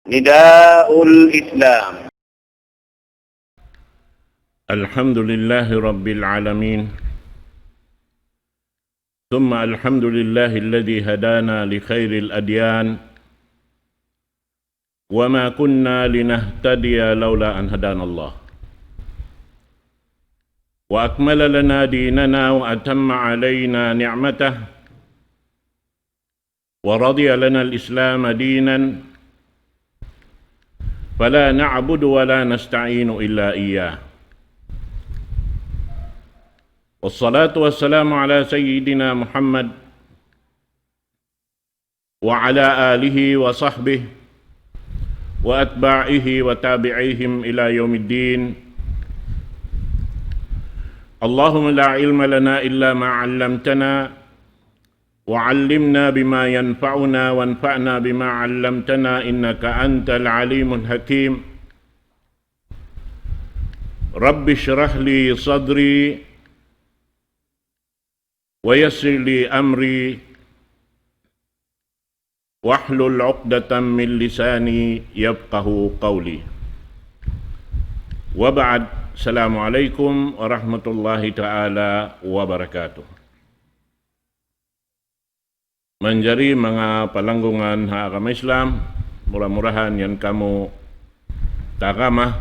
نداء الإسلام. الحمد لله رب العالمين، ثم الحمد لله الذي هدانا لخير الأديان، وما كنا لنهتدي لولا أن هدانا الله، وأكمل لنا ديننا وأتم علينا نعمته، ورضي لنا الإسلام دينا، فلا نعبد ولا نستعين إلا إياه. والصلاة والسلام على سيدنا محمد وعلى آله وصحبه وأتباعه وتابعيهم إلى يوم الدين. اللهم لا علم لنا إلا ما علمتنا، وعلمنا بما ينفعنا وانفعنا بما علمتنا، إنك أنت العليم الحكيم. رب اشرح لي صدري ويسر لي أمري واحلل عقدة من لساني يفقه قولي. وبعد، السلام عليكم ورحمة الله تعالى wabarakatuh. Menjadi mga palanggungan ha agama Islam, murah-murahan yan kamu takama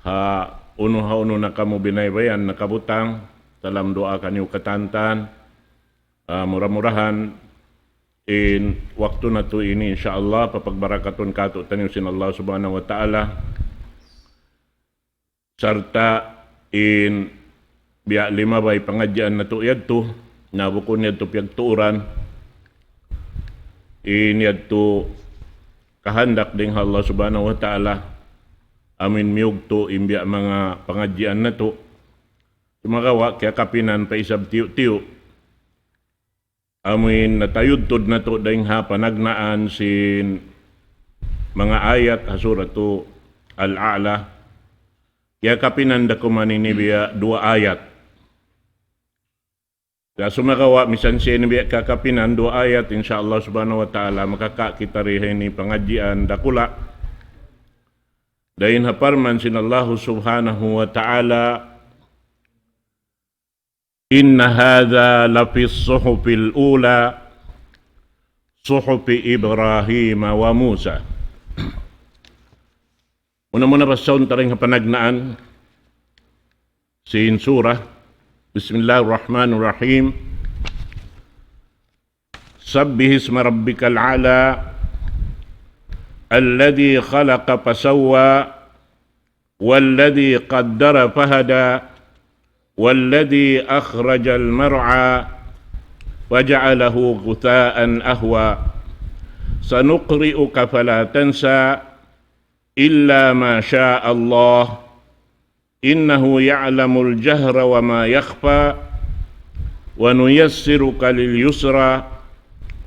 ha uno na kamu binaybayan na kabutang dalam doa kanyo katantan. Murah-murahan in waktu na to ini insyaallah papagbarakaton kato tanyo sin Allah subhanahu wa ta'ala, serta in biya lima bay pengajian na to yadto na bukon yadto piyagtuuran in yadto kahandak ding Allah subhanahu wa ta'ala amin miyog to imbiya mga pengajian na to sumagawa kaya kapinan pa isab tiyo-tiyo amin natayudtod na to dahing ha panagnaan sin mga ayat ha suratu Al-A'la. Kaya kapinan da kumaninibiya dua ayat. Kaya sumagawa misan siya nibiya kakapinan dua ayat, insyaallah subhanahu wa ta'ala makaka kita rihin ni pengajian dakula. Dahin haparman sin Allah subhanahu wa ta'ala, Inna hadha lafis suhufil ula suhufi Ibrahim wa Musa. Muna-muna pasaun taring panagnaan sin surah. Bismillahirrahmanirrahim. Sabbih isma rabbikal a'la alladhi khalaqa fasawwa walladhi qaddara fahada والذي أخرج المرعى وجعله غثاء أهوى سنقرئك فلا تنسى إلا ما شاء الله إنه يعلم الجهر وما يخفى ونيسرك لليسرى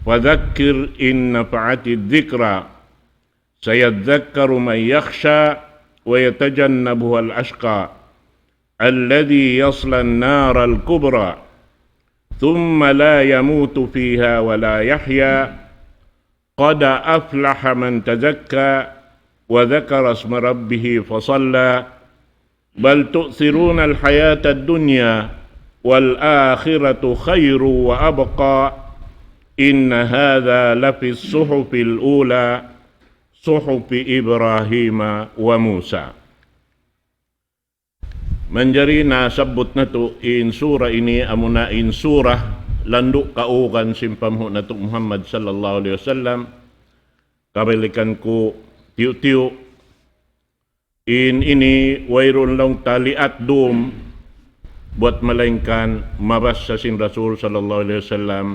وذكر إن نفعت الذكرى سيذكر من يخشى ويتجنبها الأشقى الذي يصلى النار الكبرى ثم لا يموت فيها ولا يحيا قد أفلح من تزكى وذكر اسم ربه فصلى بل تؤثرون الحياة الدنيا والآخرة خير وأبقى إن هذا لفي الصحف الأولى صحف إبراهيم وموسى. Menjadi nasabot na to in surah ini amuna in surah landuk kaugan simpamho na to Muhammad sallallahu alaihi wasallam. Kabalikan ko tiyo-tiyo in ini wayron lang taliat dum buat malaingkan mabas sa sin Rasul sallallahu alaihi wasallam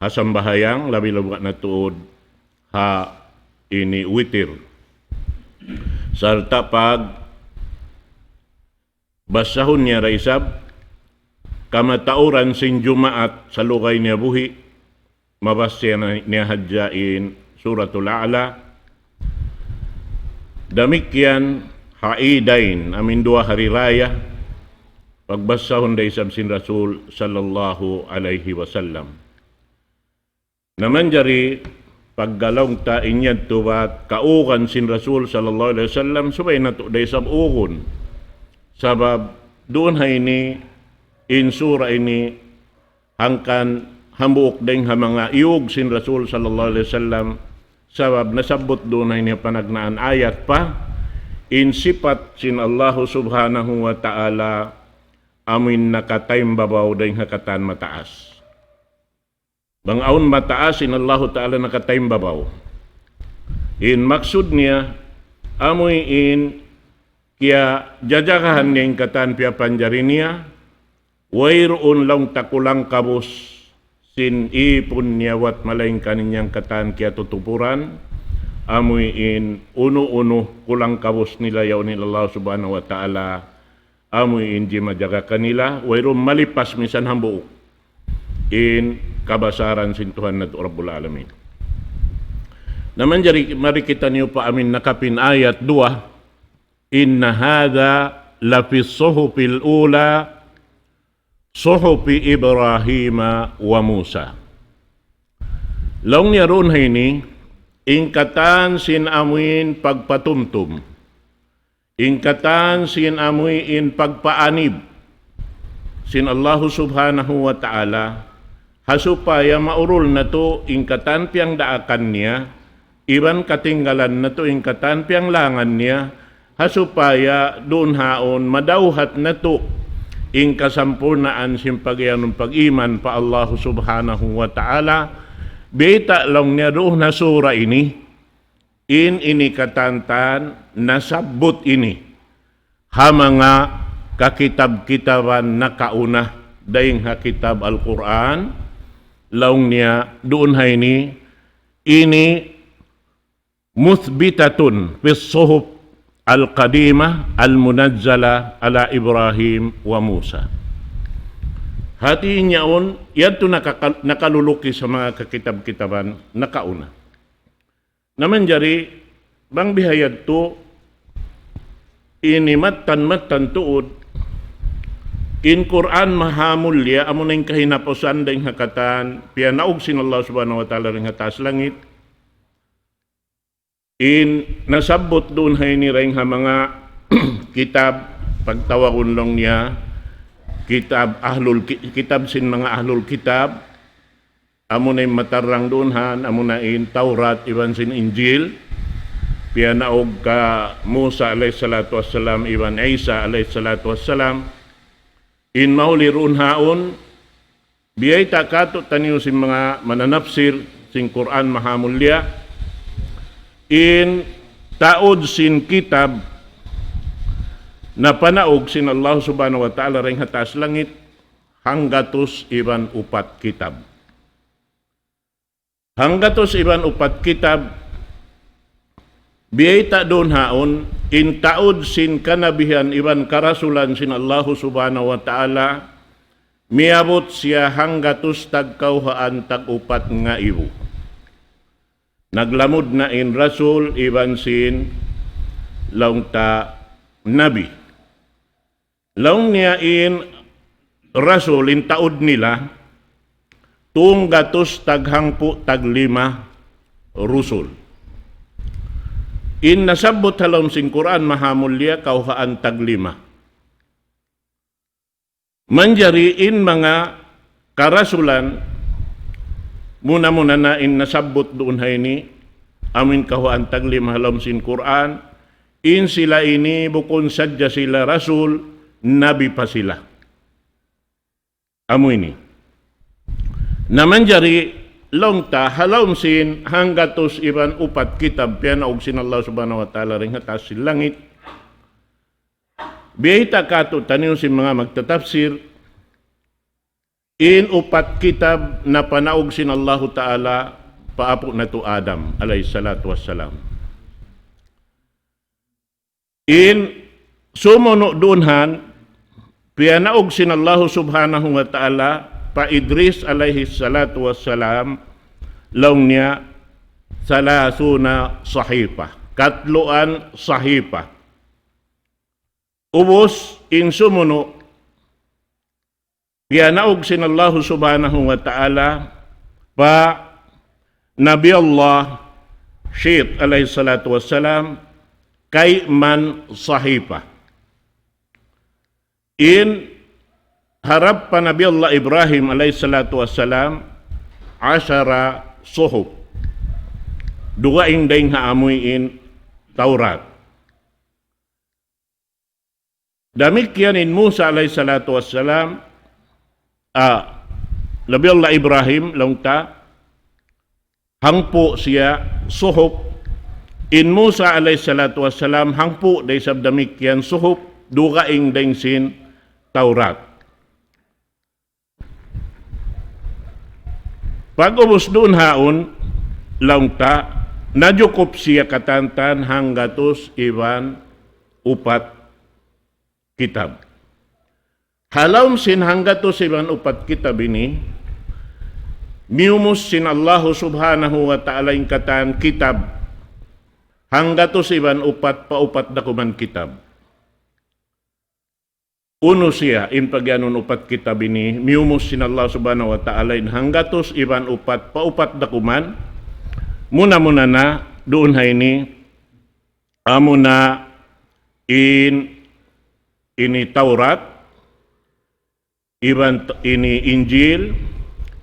hasam bahayang labi-labi na tuod ha ini witir sarta pag basahon niya raisab kamatauran sin Jumaat sa lugay niya buhi mabas niya hadjain suratul A'la. Damikyan haidain amin dua hari raya pagbasahon raisab sin Rasul sallallahu alaihi wasallam. Naman jari paggalong ta inyad tuwat kaukan sin Rasul sallallahu alaihi wasallam subay na to day sabukon. Sabab doon hay ni in sura ini hangkan hambuok ding ha mga iug sin Rasul sallallahu alaihi wasallam sabab nasabot doon hay ni panagnaan ayat pa in sifat sin Allah subhanahu wa ta'ala amin nakatayng babaw ding hakatan mataas. Bangaon mataas in Allah ta'ala nakatayng babaw. In maksud niya amoy in kaya jajakahan niya yung katan pia panjari niya wayroon lang takulang kabos sin ipon niya wat malayng kaninyang katan kaya tutupuran amoy in uno-uno kulang kabos nila yaw ni Allah subhanahu wa ta'ala amoy in di majaga kanila wayroon malipas misan hambuok in kabasaran sin Tuhan na Rabbul Alamin. Naman jari marikita niyo pa amin nakapin ayat 2 inna hadha lafi suhufil ula suhufi Ibrahim wa Musa. Long niya ron hay ni ingkatan sin amuin pagpatumtum. Ingkatan sin amuin pagpaanib. Sin Allah subhanahu wa ta'ala hasupaya maurul na to ingkatan piyang daakan niya iban katinggalan na to ingkatan piyang langan niya hasupaya doon haon madauhat na to ing kasampurnaan sin pagyanong pag-iman pa Allah subhanahu wa ta'ala beta lang niya doon na sura ini in inikatantan nasabot ini ha mga kakitab-kitaban na kauna dahing hakitab Al-Quran laong niya doon hay ni ini muthbitatun fis suhuf al-qadimah al-munazzala ala Ibrahim wa Musa. Hati niyaon yan to nakaluluki sa mga kakitab-kitaban na kauna. Naman jari bang bihayad to inimatan tuod in Quran mahamulya amo nang kahinaposan ding hakatan pianaog sin Allah subhanahu wa ta'ala ring hatas langit in nasabot doon hay ni ring ha mga kitab pagtawagon lang niya kitab sin mga ahlul kitab amo na matarang doon han amo na in Taurat iban sin Injil pianaog ka Musa alayhi salatu wassalam iban Isa alayhi salatu wassalam in mauli roon haon biyay takato taniyo sin mga mananapsir sin Quran mahamulya in taod sin kitab na panaog sin Allah subhanahu wa ta'ala ring hatas langit hanggatos iban upat kitab. Hanggatos iban upat kitab biyay ta doon haon in taod sin kanabihan iban karasulan sin Allah subhanahu wa ta'ala miabot siya hanggatos tagkauhaan tag-upat nga ibu. Naglamod na in rasul iban sin laong ta nabi. Laong niya in rasul in taod nila tunggatos taghangpo taglima rusul. In nasabot halom sing Quran mahamulya kauhaan taglima. Manjari in mga karasulan muna na in nasabot doon hay ni amin kauhaan taglima halom sing Quran in sila ini bukon sadya sila rasul nabi pa sila. Amo ini. Naman jari long ta halom sin hanggatos iban upat kitab pianaog sin Allah subhanahu wa ta'ala ring hatas sin langit. Biyay kato taniyo sin mga magtatafsir in upat kitab na panaog sin Allah ta'ala paapo na to Adam alayhi salatu wassalam. In sumono dunhan pianaog sin Allah subhanahu wa ta'ala pa Idris alayhi salatu wassalam laong niya salasuna sahipa katluan sahipa ubos in sumuno pianaog sin Allah subhanahu wa ta'ala pa Nabi Allah Syed alaihi salatu wassalam kay man sahifa. In harap pa Nabi Allah Ibrahim alaihi salatu wassalam 10 suhub. Dua indeng haamuin Taurat. Demikian in Musa alaihi salatu wassalam Nabi Allah Ibrahim langta hangpo siya suhub. In Musa alaihi salatu wassalam hangpo day sabdamikian suhub dua indeng sin Taurat. Pag-ubos doon haon, langta, najukup siya katantan hanggatos iban upat kitab. Halawm sin hanggatos iban upat kitab ini, miumus sin Allah subhanahu wa ta'ala yung katan kitab, hanggatos iban upat paupat dakuman kitab. Uno siya, in pagyanon upat kitab ini, miumus sin Allah subhanahu wa ta'ala in hanggatos iban upat paupat dakuman, muna na, doon ha ini, amo na ini Taurat, iban ini Injil,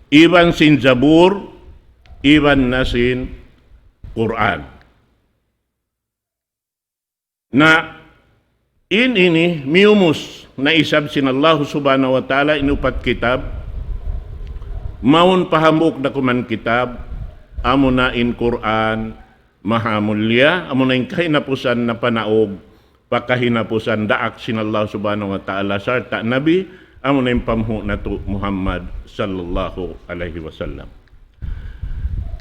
iban sin Zabur, iban na sin Quran. Na ini miumus na isab sin Allah subhanahu wa ta'ala inupat kitab, maun pahamuk dakuman kitab, amo na in Quran, mahamulya, amo na in kahinapusan na panaog, pakahinapusan daak sin Allah subhanahu wa ta'ala, sarta nabi, amo na in pamhu na to Muhammad sallallahu alaihi wasallam.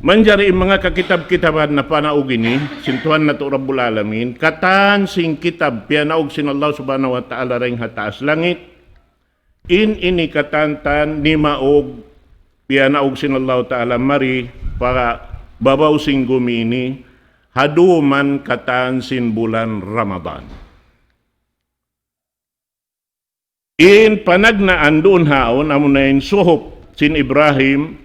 Manjari mga kakitab-kitaban na panaog ini, sintuhan na to Rabbul Alamin, katan sing kitab, piyanaog sin Allah subhanahu wa ta'ala ring hataas langit, in ini katantan ni maog, piyanaog sin Allah ta'ala mari, para babaw sing gumi ini, haduman katan sin bulan Ramadan. In panagnaan doon haon, amon na in suhop sin Ibrahim,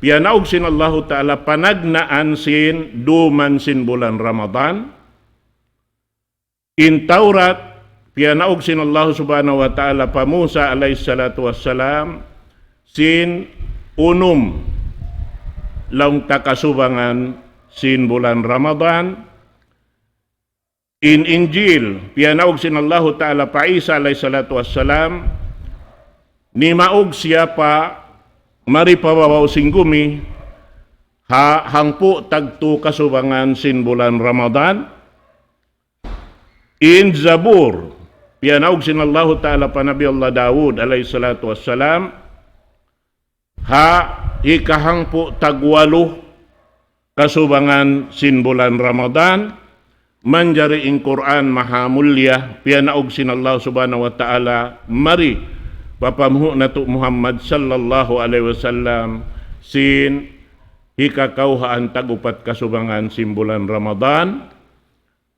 piyanaog sin Allah ta'ala panagnaan sin duman sin bulan Ramadan. In Taurat, piyanaog sin Allah subhanahu wa ta'ala pa Musa alayhi salatu wassalam sin unum lang takasubangan sin bulan Ramadan. In Injil, piyanaog sin Allah ta'ala pa Isa alayhi salatu wassalam ni maog siya pa maripababaw sing gumi hangpo tagto kasubangan sin bulan Ramadan. In Zabur, piyanaog sin Allah ta'ala pa Nabi Allah Dawud alayhi salatu wassalam ikahangpo tagwalo kasubangan sin bulan Ramadan. Manjari in Quran mahamulya, piyanaog sin Allah subhanahu wa ta'ala mari papamhu na to Muhammad sallallahu alaihi wasallam sin hikakauhaan tagupat kasubangan sin bulan Ramadan.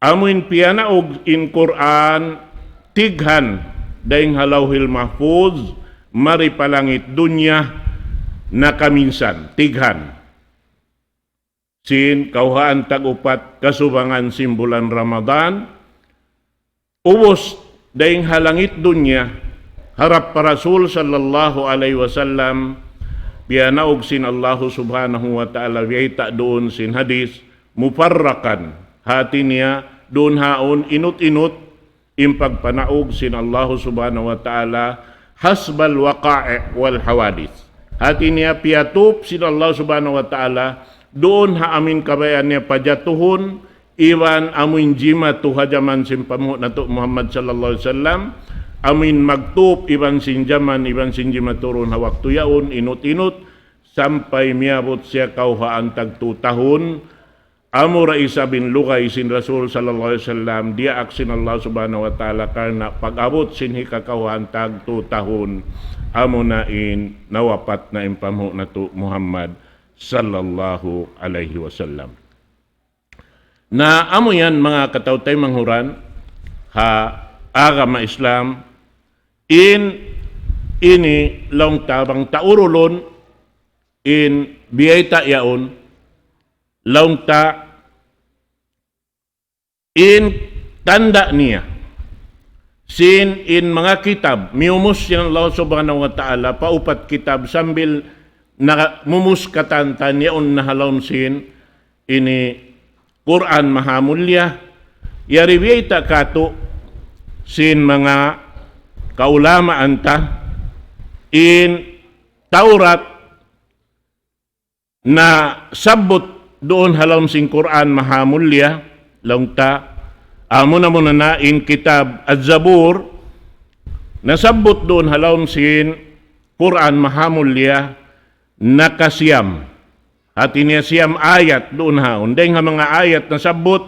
Amuin piyanaog in Quran tighan daing halawhil mahfuz mari palangit dunya na kaminsan tighan sin kauhaan tagupat kasubangan sin bulan Ramadan. Ubos daing halangit dunya harap pa Rasul sallallahu alaihi wasallam piyanaog sin Allah subhanahu wa ta'ala wiyita doon sin hadis mufarrakan hati niya doon haon inut-inut impagpanaog sin Allah subhanahu wa ta'ala hasbal waqa'i wal hawadis. Hati niya piyatup sin Allah subhanahu wa ta'ala doon haamin kabayan niya pajatuhon iwan amin jima tuhajaman sin pamuh na to Muhammad sallallahu alaihi wasallam amin magtup iban sin jaman iban sin jima turun hawak tuyaon inut-inut sampai miabot siya kauhaan tagtu tahun amura isa bin lugay sin Rasul sallallahu alaihi wasallam dia aksin Allah subhanahu wa ta'ala karena pag-abot sin hikakauhaan tagtu tahun amunain nawapat na impamuh na to Muhammad sallallahu alaihi wasallam. Na amo yan mga katawtay manghuran agama Islam ini long tabang taurulon in biyayta yaon laung ta in tanda niya sin in mga kitab miumus yan Allah subhanahu wa ta'ala paupat kitab sambil na mumus katantan yaon nahalon sin ini Quran mahamulya yari biyayta kato sin mga kaulama anta in Taurat na sabot doon halom sing Quran mahamulya langta amo na muna na in kitab Az-Zabur na sabot doon halom sin Quran mahamulya nakasiyam at iniyasiyam ayat doon haon dahil nga mga ayat na sabot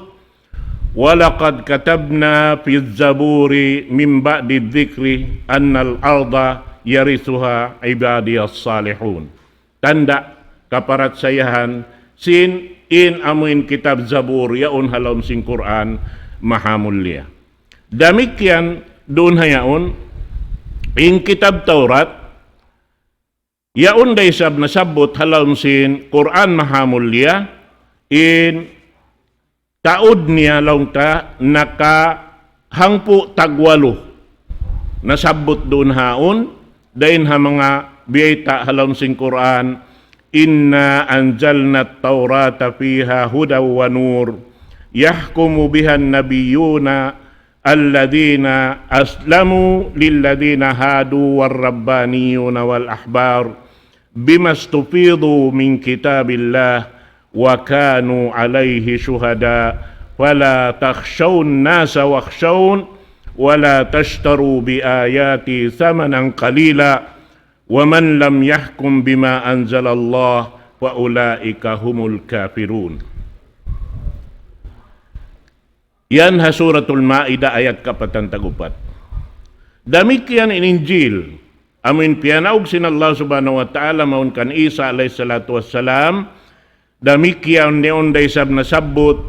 walaqad katabna fi Az-Zaburi min ba'di dzikri annal arda yarisuha ibadiyas salihun tanda kaparat sayahan sin in amuin kitab Zabur yaon halom sing Quran mahamulya. Damikian doon hayaon in kitab Taurat yaon day sab na sabot halom sin Quran mahamulya in taod niya long ta nakahangpo tagwalo na sabot doon haon dahin ha mga biyayta halom sing Quran Inna anjalna at-taurata fiha hudaw wa nur yahkumu biha an-nabiyyuna alladhina aslamu lilladhina hadu war-rabbaniyuna wal-ahbar bima istufidu min kitabillah wa kanu alayhi syuhada fala takhshawun nasa wakhshawun wala tashtaru bi ayati thamanan qalila وَمَنْ لَمْ يَحْكُمْ بِمَا أَنْزَلَ اللَّهُ فَأُولَئِكَ هُمُ الْكَافِرُونَ. Yan ha suratul Ma'idah ayat kapatan-tagupat. Damikian in Injil, amin pianaog sin Allah subhanahu wa ta'ala maun kan Isa alayhi salatu wassalam, damikian neon day sab na sabot,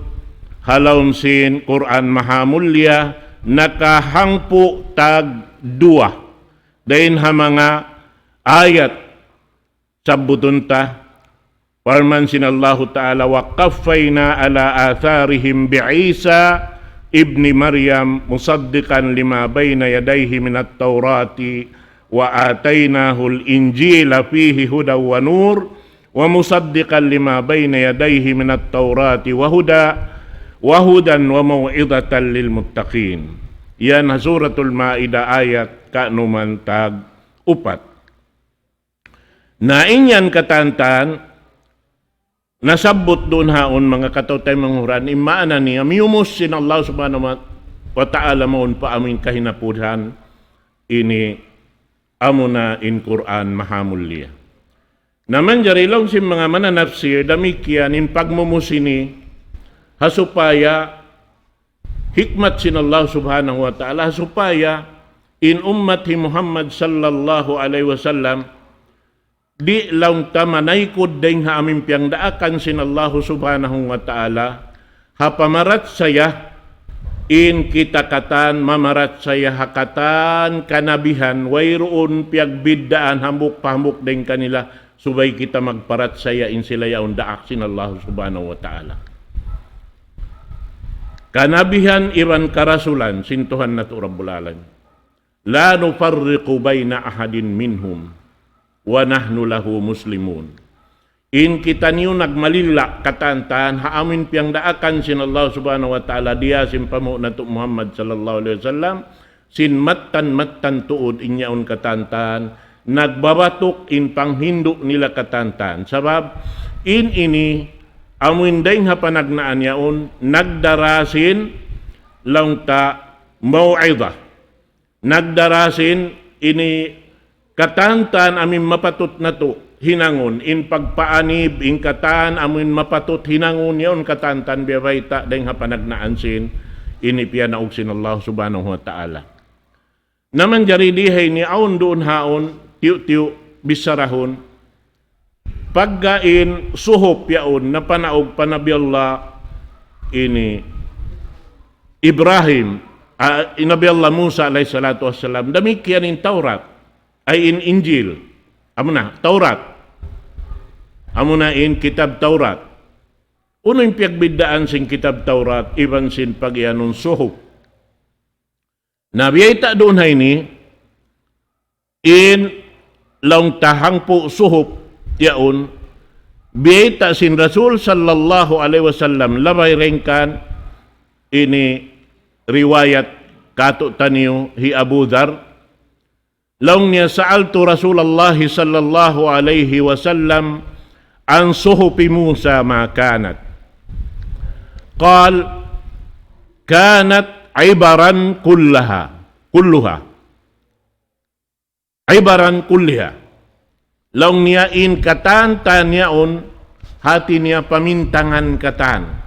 halawon sin Quran mahamulya, nakahangpo tag dua. Dahin ha mga ayat sabutun ta parman sin Allah Ta'ala wa qaffayna ala atharihim bi Isa ibni Maryam musaddiqan lima bayna yadayhi min at-taurati wa atainahu al-injila fihi hudaw wa nur wa musaddiqan lima bayna yadayhi min at-taurati wa hudan wa mau'izatan lil muttaqin. Yan suratul Ma'idah ayat kanuman tag upat. Na inyan katantan nasabot doon haon mga katotay manghuran imaana niya miumos sin Allah subhanahu wa ta'ala maun pa amin kahinapudhan ini amuna in Quran mahamulya. Naman jarilong sin mga mananafsir damikian in pagmumusini hasupaya hikmat sin Allah subhanahu wa ta'ala hasupaya in ummati Muhammad sallallahu alaihi wasallam di laung tamanaykod ding ha aming piyang daakan sin Allah subhanahu wa ta'ala hapamarat saya in kita katan mamarat saya hakatan kanabihan wayroon piagbiddaan hambuk-pahambuk ding kanila subay kita magparat saya in sila yaon daak sin Allah subhanahu wa ta'ala kanabihan iran karasulan sintuhan na to Rabbul Alamin la nufarriqu bayna ahadin minhum wa nahnu lahu muslimun. In kita niyo nagmalila katantan haamin piyang daakan sin Allah subhanahu wa ta'ala dia sin pamo na to Muhammad sallallahu alaihi wasallam sin mattan tuod inyaon katantan nagbabatok in panghindo nila katantan sabab in ini amin daing hapanagnaan yaon nagdarasin launta mau'izah nagdarasin ini katantan amin mapatot na to hinangon in pagpaanib in katan amin mapatot hinangon yon katantan biyabayta dahil hapanagnaan sin inipiya na sin Allah subhanahu wa ta'ala naman jari dihay ni aon doon haon tiyo bisarahon paggain suhop yaon na panaog panabi Allah ini Ibrahim inabi Allah Musa alayhi salatu wassalam damikian in Taurat ay in Injil, amo na, Taurat. amunain kitab Taurat. Unang piyagbidaan sing kitab Taurat, iban sin pagyanon suhub. Nabiyay ta doon hay ni, in laong tahang po suhub, yaon, biyay ta sin Rasul sallallahu alaihi wasallam, labay rengkan, ini riwayat kato taniyo hi Abu Dhar, laong niya sa'altu Rasulullah sallallahu alaihi wasallam, an suhupi Musa ma kanat. قال كانت عبرا كلها عبرا كلها laong niya in katan tanyaon hati niya pamintangan katan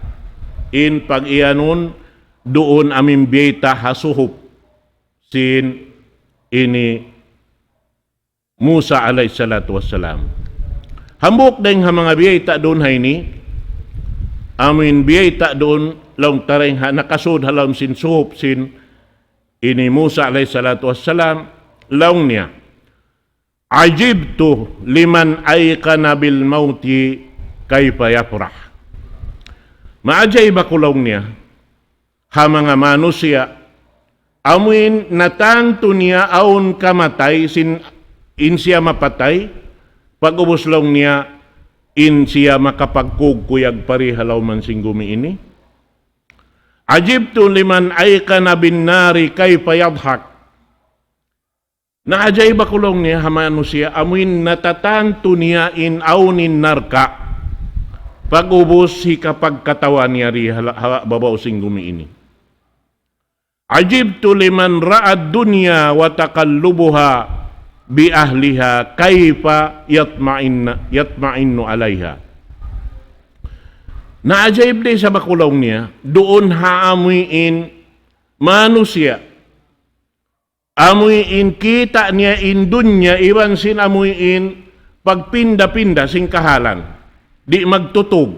in pag iyanon doon amin biyeta hasuhop sin ini Musa alayhi salatu wassalam. Hambok dahil mga biyeta doon hay ni amin biyeta doon laong taring nakasud halam sin suhop sin ini Musa alayhi salatu wassalam laong niya ajibtu liman aykana bil mauti kayfa yafrah. Maajay ba kulong niya ha mga manusia amin natanto niya aun kamatay sin in siya mapatay pag-ubos lang niya in siya makapagkugkuyag parihalaw man singgumi ini. Ajibtu liman aykana bin nari kayfa yadhak. Naajay ba kulong niya hamano siya amuin natatanto niya in aunin narka pag-ubos si kapag katawan niya babaw singgumi ini. Ajibtu liman ra'ad dunya wa taqallubuha bi ahliha kayfa yatma'innu alaiha. Naajaib din sa bakulong niya, doon haamuin manusia. Amuin kita niya in dunya, iwan sin amuin pagpinda-pinda sing kahalan. Di magtutog,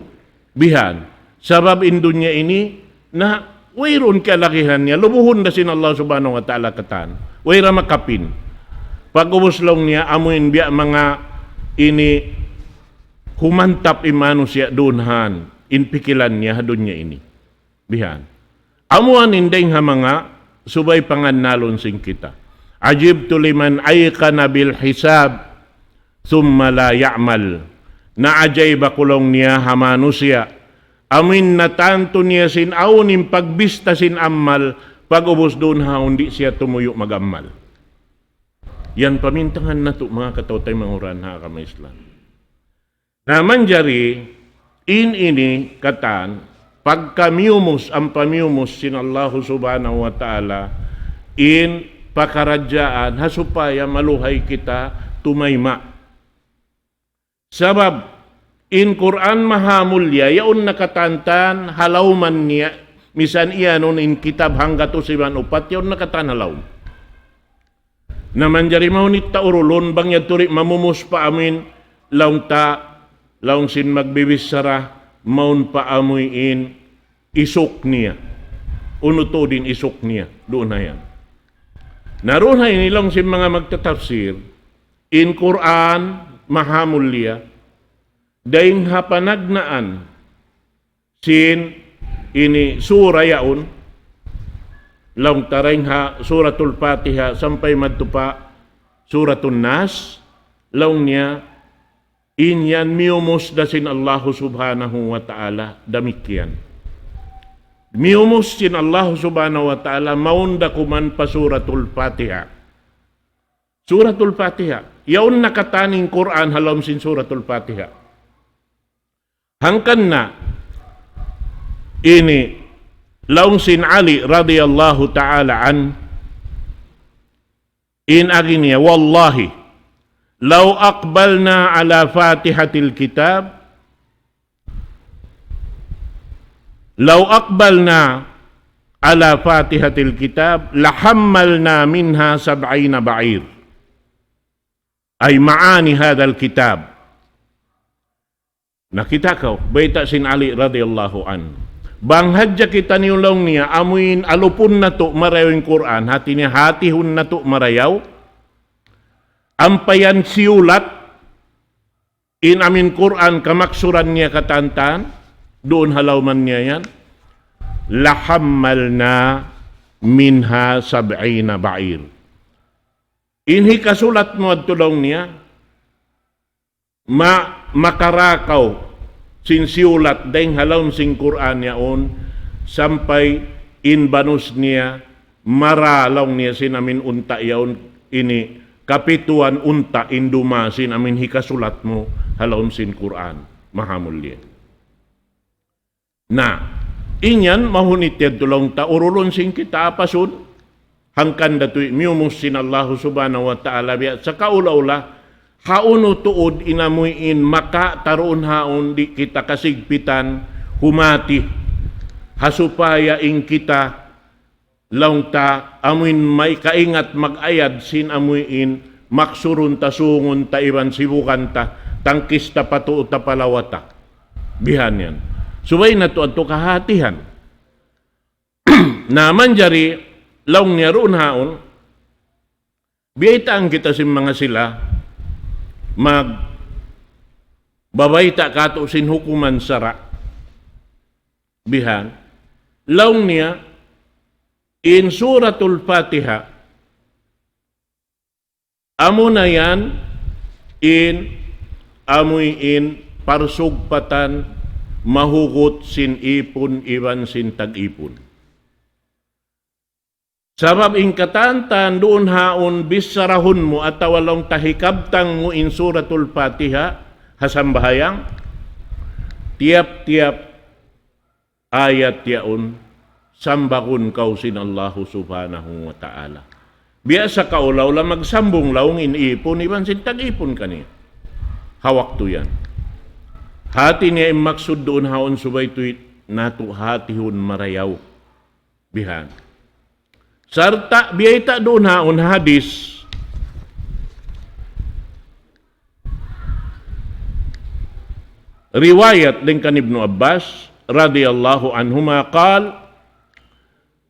bihan. Sabab in dunya ini, na wayron kalakihan niya, lubuhon na sin Allah subhanahu wa ta'ala katan. Wayra makapin. Pag-ubos lang niya, amuin biya mga ini humantap imano siya dunhan, inpikilan niya hadun niya ini. Bihan. Amuan indeng ha mga subay pangannalon sing kita. Ajibtu liman aykana bil hisab summa la ya'mal. Naajay ba kulong niya ha manusia. Amin natanto niya sin aunin pagbista sin amal, pag-ubos doon ha hindi siya tumuyo mag-amal. Yan pamintangan na to mga katawtay manguran ha kama Islam. Naman jari in ini katan pagkamiumos ang pamiumos sin Allah subhanahu wa ta'ala in pakaradyaan hasupaya maluhay kita tumayma. Sabab in Quran mahamulya yaon nakatantan halawman niya misan iyanon in kitab hanggat usiban upat yaon nakatan halaw. Naman jari maunit ta urulon bang yaturi mamumus pa amin laung sin magbibis sarah maun pa amuin isok niya unuto din isok niya doon na yan. Naroon na inilang sin mga magtatafsir in Quran mahamulya daing hapanagnaan sin ini sura yaon laung tareng ha suratul Fatiha sampai madtupa suratul Nas laung niya inyan miumos dasin Allah subhanahu wa ta'ala damikyan. Miumos sin Allah subhanahu wa ta'ala maunda kuman pa suratul Fatiha. Suratul Fatiha. Yaon nakataning Quran halom sin suratul Fatiha. Hangkan na ini laung sin Ali radhiyallahu ta'ala an in aginya wallahi law aqbalna ala fatihatil kitab law aqbalna ala fatihatil kitab lahammalna minha 70 ba'ir ay maani hadal kitab. Nakita ko baita sin Ali radhiyallahu an banghadya kita niulong niya amuin alupun na to marayawing Quran hati niya hatihun na to marayaw ampayan siulat in amin Quran kamaksuran niya katantan, doon halawman niya yan, lahammalna minha sab'ina ba'ir. Inhi kasulat mo at tulong niya, makarakaw sinsiulat dahil halawm sing Quran yaon, sampai inbanus niya, maralong niya sinamin unta yaon, ini kapituan unta induma sinamin hikasulat mo halawm sin Quran, mahamulya. Na, inyan mahunit yan tulong ta, urulon sing kita apasun, hangkan datoy miumusin Allah subhanahu wa ta'ala biya sa kaula-ula hauno tuod inamuin maka taroon haon di kita kasigpitan humati hasupaya ing kita laung ta amuin may kaingat magayad sin amuin maksurun ta sungun ta iban sibukan ta tangkis ta patuo ta palawata bihan yan subay na to adto kahatihan naman jari laung niya roon haon, biyaitaan kita sin mga sila, babayta kato sin hukuman sara, bihan, laung niya, in suratul Fatiha, amo na yan, amoy in parsugpatan, mahugot sin ipon, iwan sin tag-ipon. Sabab ing katantan doon haon bisarahun mo at tawalong tahikabtang mo in suratul Fatiha hasambahayang tiap-tiap ayat yaon sambakun kau sin Allah subhanahu wa ta'ala. Biasa kaulaw lang magsambong laong inipon iban sin tag-ipon kaniya. Hawak to yan. Hati niya maksud doon haon subay tuit nato hatihun marayaw. Bihan. Sarta biyayta doon haon hadis riwayat din kan Ibnu Abbas radhiyallahu anhuma qal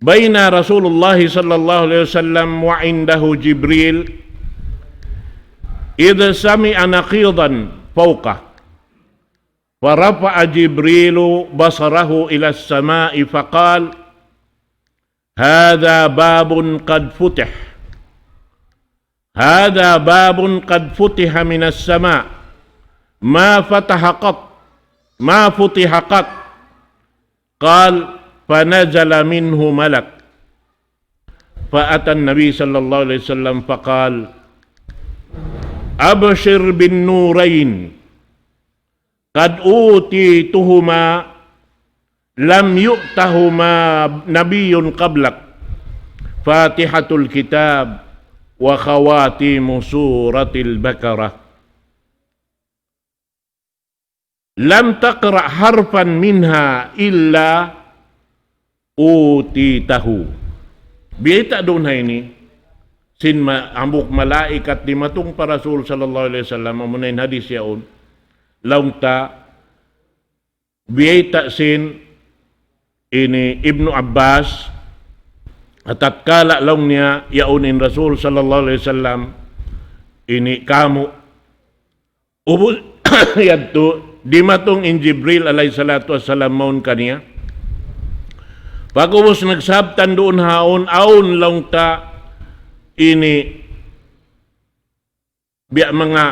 baina Rasulullah sallallahu alaihi wasallam wa indahu Jibril idza sami'a naqidan fawqa wa rafa'a Jibrilu basarahu ila as-sama'i faqal هذا باب قد فتح هذا باب قد فتح من السماء ما فتح قط قال فنزل منه ملك فأتى النبي صلى الله عليه وسلم فقال أبشر بالنورين قد أوتيتهما lam yu'tahuma nabiyyun qablak Fatihatul Kitab wa khawatimu suratil Baqarah lam taqra harfan minha illa utitahu. Biyata doon na ini sin ambuk malaikat di matung para Rasul sallallahu alaihi wasallam amunain hadis yaon laung ta biyata sin ini Ibnu Abbas at tatkala laung niya yaunin Rasul sallallahu alaihi wasallam ini kamu ubul yadto di matong in Jibril alaihi salatu wassalam maun kaniya pagubos nagsabtan doon haon aun laung ta ini biya mga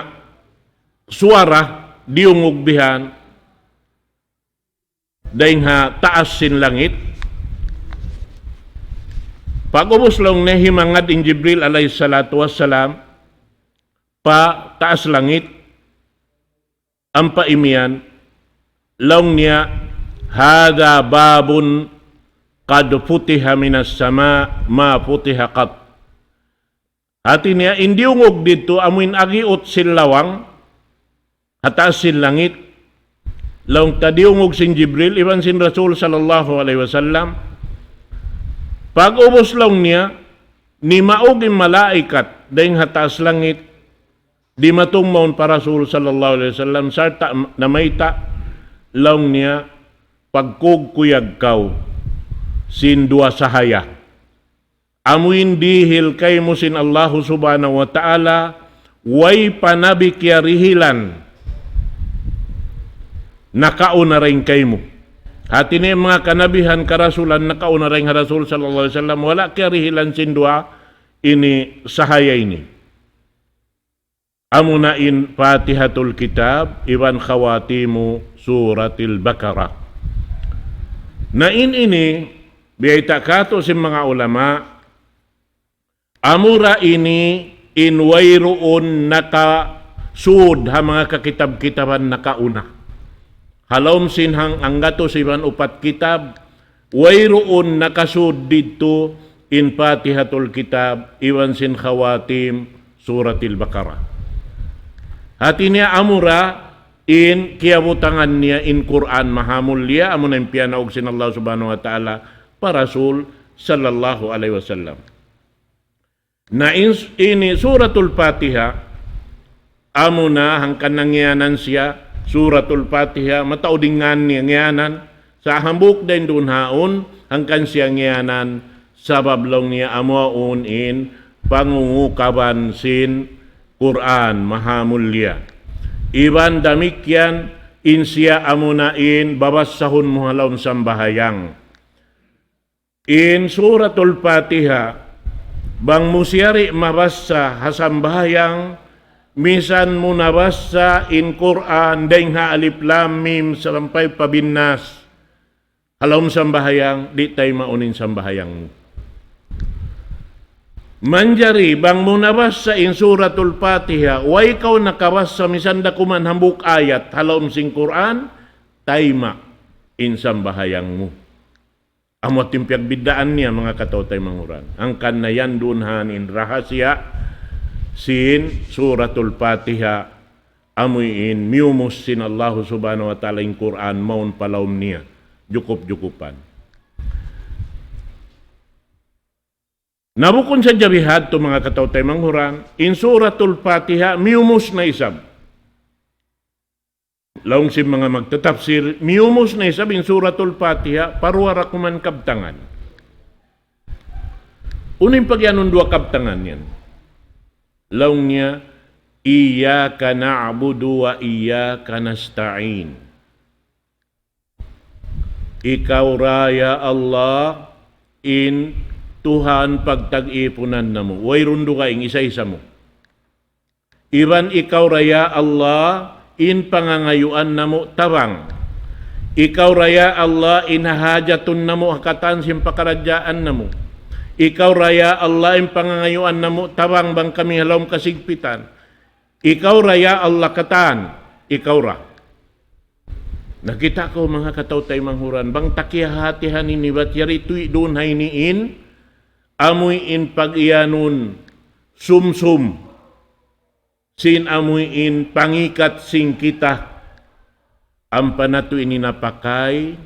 suara diungugbihan dahil taas sin langit. Pag-ubos lang na himangad in Jibril alayhi salatu wassalam pa taas langit ang paimian lang niya hada babun qad futiha minas sama ma futiha qat. Hati niya hindi ungog dito amuin agiot silawang hataas sin langit laung tadiungog sin Jibril iban sin Rasul sallallahu alaihi wasallam pag-ubos lang niya ni mauging malaikat dahil hataas langit di matungmaon para Rasul sallallahu alaihi wasallam sarta namaita laung niya pagkugkuyag kau sin dua sahaya amuin dihil kay mo sin Allah subhanahu wa ta'ala way panabik rihilan nakauna rin kay mo. Hati ni mga kanabihan karasulan nakauna rin Rasul sallallahu alaihi wasallam wala karihilan sindua ini sahaya ini. Amunain Fatihatul Kitab iwan khawatimu suratil Baqarah. Nain ini biyaita kato si mga ulama amura ini inwayruun naka sud ha mga kakitab-kitaban nakauna. Halom sinhang anggato siban upat kitab, wayroon nakasud dito in Fatihatul Kitab, iwan sin khawatim suratil Baqarah. Hati niya amura in kiyabutangan niya in Quran mahamulya, amun ang piyanaog sin Allah subhanahu wa ta'ala, parasul sallallahu alaihi wasallam. Na ini suratul Fatiha, amuna hangkan nangyanan siya, Suratul Fatiha mataudingan niya ngiyanan sa hambuk din dunhaon hangkan siya ngiyanan sabab long niya amuaun in pangungukaban sin Quran mahamulya. Iban damikyan in siya amunain babasahun muhalawm sambahayang. In Suratul Fatiha bang musyari mabasa hasambahayang misan mo nabasa in Quran dahing ha alif lam mim sampai pabinnas halom sambahayang di tayo maunin sambahayang manjari bang mo nabasa in suratul Fatiha way ikaw nakabasa misan da kuman hambuk ayat halom sing Quran tayma in sambahayang mo amo timpiag biddaan niya mga katotay manguran ang kanayan dunhan in rahasya sin suratul Fatiha amuin miumus sin Allah subhanahu wa ta'ala in Quran maun palawm niya jukup-jukupan. Nabukon sa jabihad to mga katawtay manghuran in suratul Fatiha miumus na isab. Laong si mga magtatapsir miumus na isab in suratul Fatiha paruwara kuman kabtangan. Unin pagyanon dua kabtangan yan. Laung niya, Iyyaka na'budu wa iyyaka nasta'in. Ikaw raya Allah, in Tuhan pagtag-ipunan na mo. Way rundo ka ing isa-isa mo. Iban ikaw raya Allah, in pangangayuan na mo tabang. Ikaw raya Allah, in hahajatun na mo hakatan simpakaradyaan na mo. Ikaw raya Allah ang pangangayuan na mo tabang bang kami halawm kasigpitan. Ikaw raya Allah katan, ikaw ra. Nakita ko mga katawtay manghuran, bang takiyahatihan ini bat yari tuy doon hay niin, amoy in pag-iyanun, sumsum, sin amoy in pangikat sing kita, ang panato ini napakay,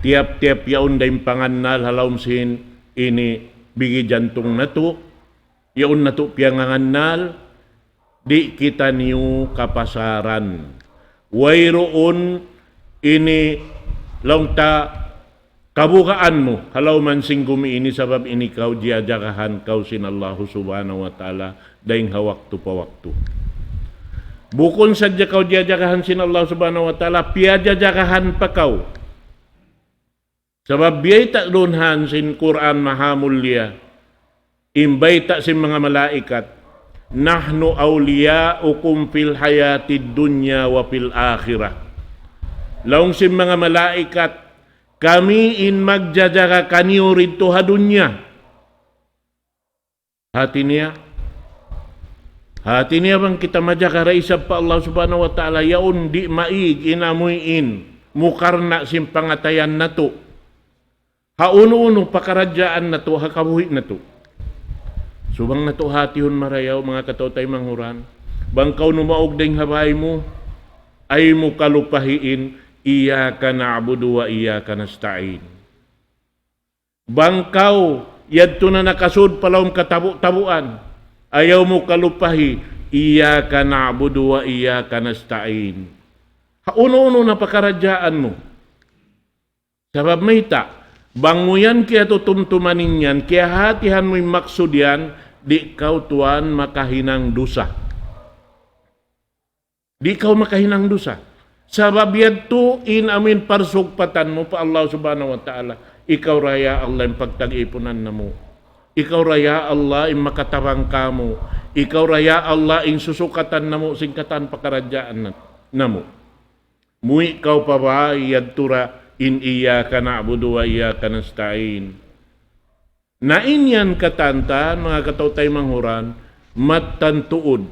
tiap-tiap yaon dayong pangannal halawm sin, ini bigi jantung nato yaon nato piangangannal di kita niyo kapasaran wayroon ini longta kabukaan mo halaw man sing gumiini sabab ini kau diajakahan kau sin Allah subhanahu wa ta'ala daing hawaktu pa waktu bukon sadya kau diajakahan sin Allah subhanahu wa ta'ala piajajakahan pa kau sabab biyay tak dunhan sin Quran mahamulya, imbay tak sin mga malaikat, nahnu awliyaukum fil hayatid dunya wa fil akhirah. Laung sin mga malaikat, kami in magjajaga kaniyo rito ha dunya. Hati niya bang kita majaga raisab pa Allah subhanahu wa ta'ala, yaon di maig inamuin, mukarna sin pangatayan na to. Hauno-uno pakaradyaan na to, hakabuhi na to. Subang na to hatihon marayaw mga katawtay manghuran. Bangkaw numaog ding habay mo, ay mo kalupahiin, iyyaka na'budu wa iyyaka nasta'in. Bangkaw, yadto na nakasud palawm katabu-tabuan, ayaw mo kalupahi, iyyaka na'budu wa iyyaka nasta'in. Hauno-uno na pakaradyaan mo. Sabab may ta, banguyan kaya tutumtumanin yan, kaya hatihan mo'y maksud yan, di kau tuan makahinang dosa. Di kau makahinang dosa. Sabab yadto in amin parsugpatan mo pa Allah subhanahu wa ta'ala. Ikaw raya Allah yung pagtag-ipunan na mo. Ikaw raya Allah yung makatarang ka mo. Ikaw raya Allah yung susukatan na mo, singkatan pakaradyaan na mo. Mui ikaw pa ba yadtura in iyaka na'budu wa iyaka nasta'in. Na inyan katantan, mga katautay manghuran, matantuod.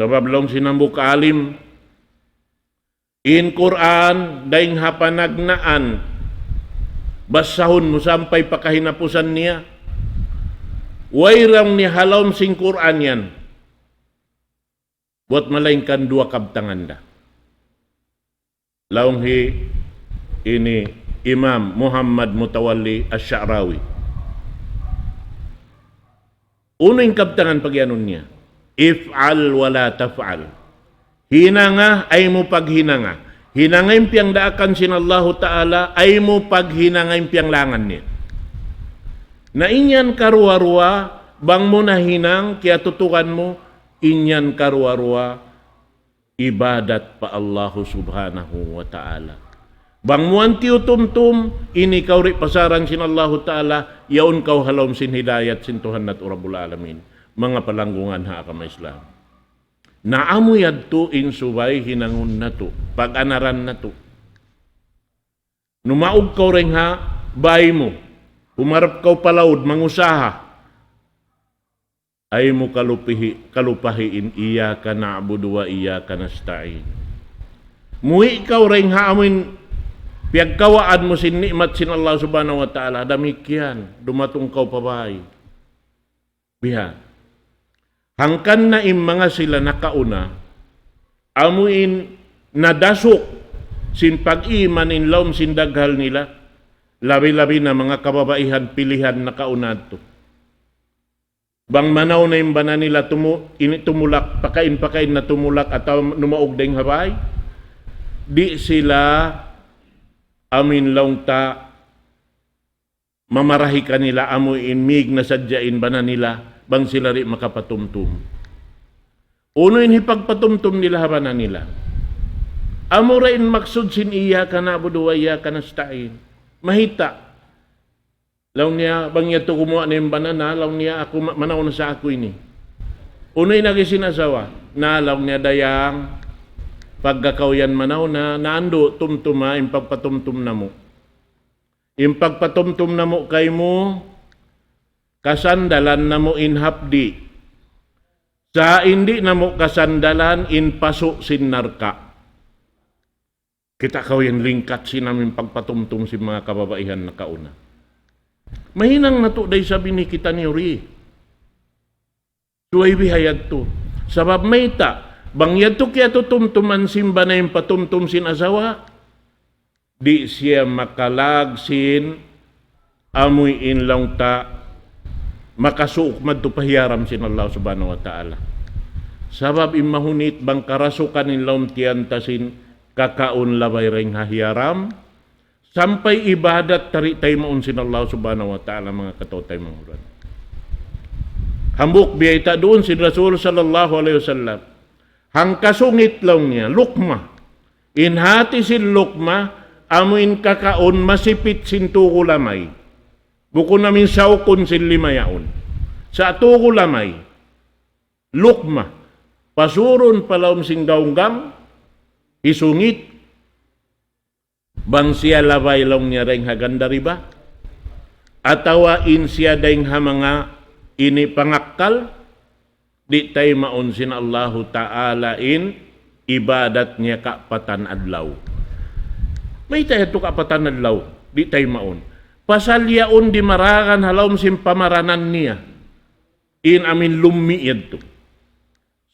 Sabab lang sinambuk alim, in Quran, daing hapanagnaan, basahon mo sampay pakahinapusan niya. Wairang ni halom sing Quran yan. Buat malaingkan dua kabtangan da. Laung ini Imam Muhammad Mutawalli Asy-Sya'rawi. Unang kabtangan pagyanon niya. If'al wala taf'al. Hinanga ay mo paghinanga. Hinangay piyang daakan sinallahu ta'ala ay mo paghinangay piyang langan niya. Na inyan karuwa-ruwa, bang mo na hinang, kaya tutukan mo, inyan karuwa-ruwa, ibadat pa Allah subhanahu wa ta'ala. Bang mo ang tiyutumtum, ini kauri pasaran sinallahu ta'ala, yaon kau halom sin hidayat sin Tuhan at Rabbul Alamin. Mga palanggungan ha kama Islam. Naamu yadto in subay hinangun na to, pag-anaran na to. Numaog kau ring ha, bay mo, umarap kau palaud, mangusaha, ay mo kalupahiin, iyaka na'budu wa iyaka nasta'in. Muhi ikaw ring ha amin, piyagkawaan mo sin nikmat sin Allah subhanahu wa ta'ala, damikyan, dumatong kau pabay. Biha, hangkan na mga sila nakauna, amuin nadasok sin pag-iman in laom sin daghal nila, labi-labi na mga kababaihan pilihan nakauna to. Bang manaw na yung bana nila tumulak, pakain-pakain na tumulak at numaog ding habay, di sila amin laong ta mamarahi kanila amuin mig na sadyain bana nila bang sila rin makapatumtum. Uno in hipagpatumtum nila habana nila. Amo rin maksud sin iyaka na'budu wa iyaka nasta'in. Mahita. Law niya bang yato kumuha na yung banana, law niya ako manaw na sa ako ini. Uno in nagisinasawa na law niya dayang pagkakauyan manaw na naando tumtuma yung pagpatumtum na mo. Yung pagpatumtum na mo kay mo, kasandalan na mo in hapdi. Sa hindi na mo kasandalan in paso sin narka. Kita kauyan lingkat sinamin pagpatumtum si mga kababaihan na kauna. Mahinang nato day sabi ni kita ni Uri. Suway bihayad to. Sabab may ta, bang yato kaya tutumtuman simba na yung patumtum sin asawa, di siya makalagsin, amoy inlang ta, makasuok madtupahiyaram sin Allah subhanahu wa ta'ala. Sabab imahunit bang karasukan in laom tiyantasin, kakaon labay ring hahiyaram, sampay ibadat taritay maun sin Allah subhanahu wa ta'ala mga katotay manghuran. Hambuk biyayta doon si Rasul sallallahu alaihi wasallam. Hangkasungit lang niya, lukma. Inhati sin lukma, amuin kakaon, masipit sin tuko lamay. Buko namin saukon sin limayaon. Sa tuko lamay, lukma. Pasuron palawm sing gaunggang, isungit. Bang siya labay lang niya ring haganda riba. Atawain siya dahing mga ini pangakal, di tayo maun sin Allahu Ta'ala in ibadat niya kapatan adlaw. May tayo ito kapatan adlaw, di tayo maun. Pasal yaon di marakan halawm sin pamaranan niya, in amin lumi yadto.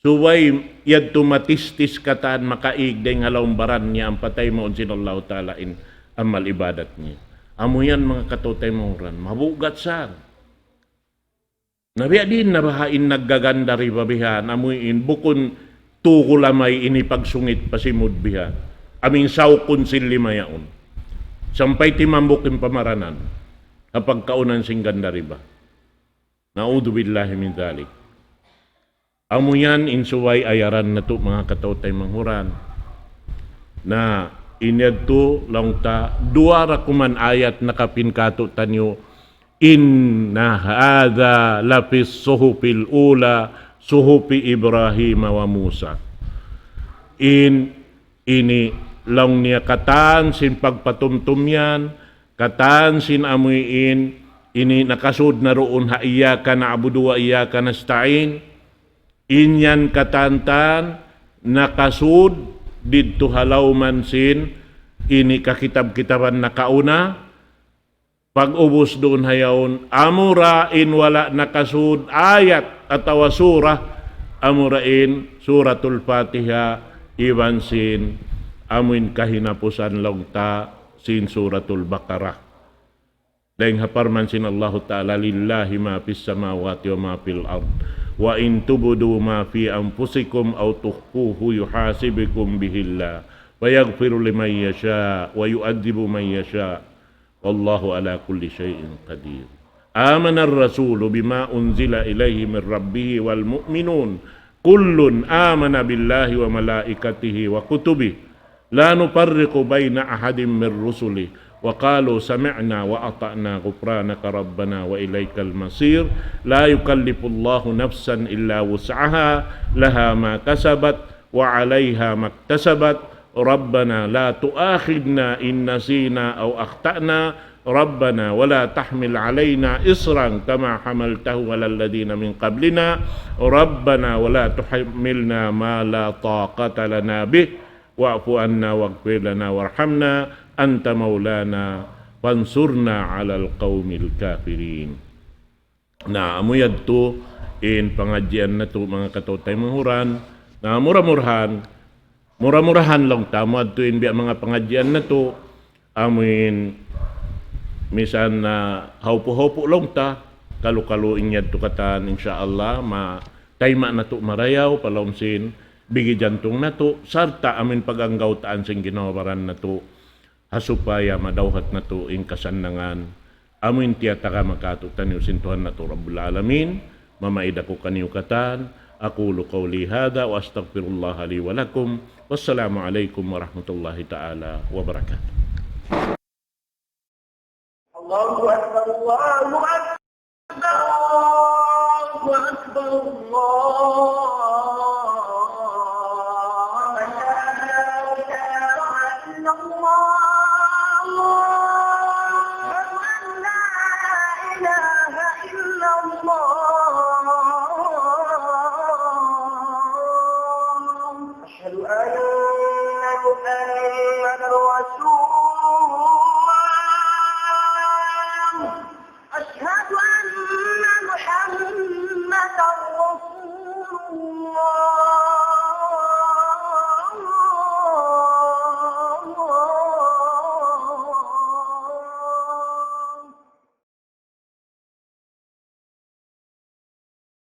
Suway yadto matistis kataan makaig dahing halawm baran niya ang patay maun sin Allahu Ta'ala in amal ibadat niya. Amo yan mga katotay mauran, mabugat saan. Nabiya din nabahain naggaganda ribabihan, amuin bukon tuko lamay ini pagsungit pasimod biha. Aming saukon sin limayaon. Sampay timambukin pamaranan, kapag kaunan sing ganda riba. Na'udhu billahi min dhalik. Amo yan insuway ayaran na to mga katotay manghuran. na inyadto lang ta dua ra kuman ayat nakapinkato tanyo inna hadha lapis suhupil ula suhupi Ibrahim wa Musa. Ini lang niya katan sin pagpatumtumyan, katan sin amuin, ini nakasud na roon ha iyaka na'budu wa iyaka nasta'in. Inyan katantan nakasud didto halawman sin ini kakitab-kitaban nakauna. Pag-ubos doon hayaon, amurain wala nakasud ayat atawa surah, amurain suratul Fatiha, iban sin amuin kahinapusan longta sin suratul Baqarah. Dahil haparman sin Allah Ta'ala, lillahi ma fis samawati wa ma fil ard. Wa in tubudu ma fi anfusikum aw tukhfuhu yuhasibukum bihillah. Wa yaghfiru liman yasha wa yu'adzibu man yasha. Wallahu ala kulli syai'in qadir. Amana ar-rasulu bima unzila ilaihi min rabbih wal mu'minun kullun amana billahi wa malaikatihi wa kutubihi la nufarriqu baina ahadin min rusuli wa qalu sami'na wa ata'na ghufranaka rabbana wa ilaikal masir la yukallifu Allahu nafsan illa wus'aha laha ma kasabat wa 'alaiha maktasabat ربنا لا تؤاخذنا إن نسينا أو أخطأنا ربنا ولا تحمل علينا إصرا كما حملته على الذين من قبلنا ربنا ولا تحملنا ما لا طاقة لنا به واعف عنا واغفر لنا وارحمنا أنت مولانا فانصرنا على القوم الكافرين. Nah, amuyad to in pangadyan na to mga katotay mahuran na mura-murahan lang tamo at tuwin biya mga pangadyan na to amin misan na haupo-haupo lang ta kalu-kaluin yad to katan insyaallah ma tayma na to marayaw palawsin bigi jantong na to sarta amin paganggaw taan sing ginawaran na to hasupaya madawhat na to in kasannangan amin tiyata ka makatutan yung sintuhan na to Rabbul Alamin mamaida ko kaniyo katan aqulu qawli hadha wa astaghfirullah li wa lakum wassalamu alaikum warahmatullahi ta'ala wabarakatuh. Allahu Akbar, Allahu Akbar, Allahu Akbar, Allah.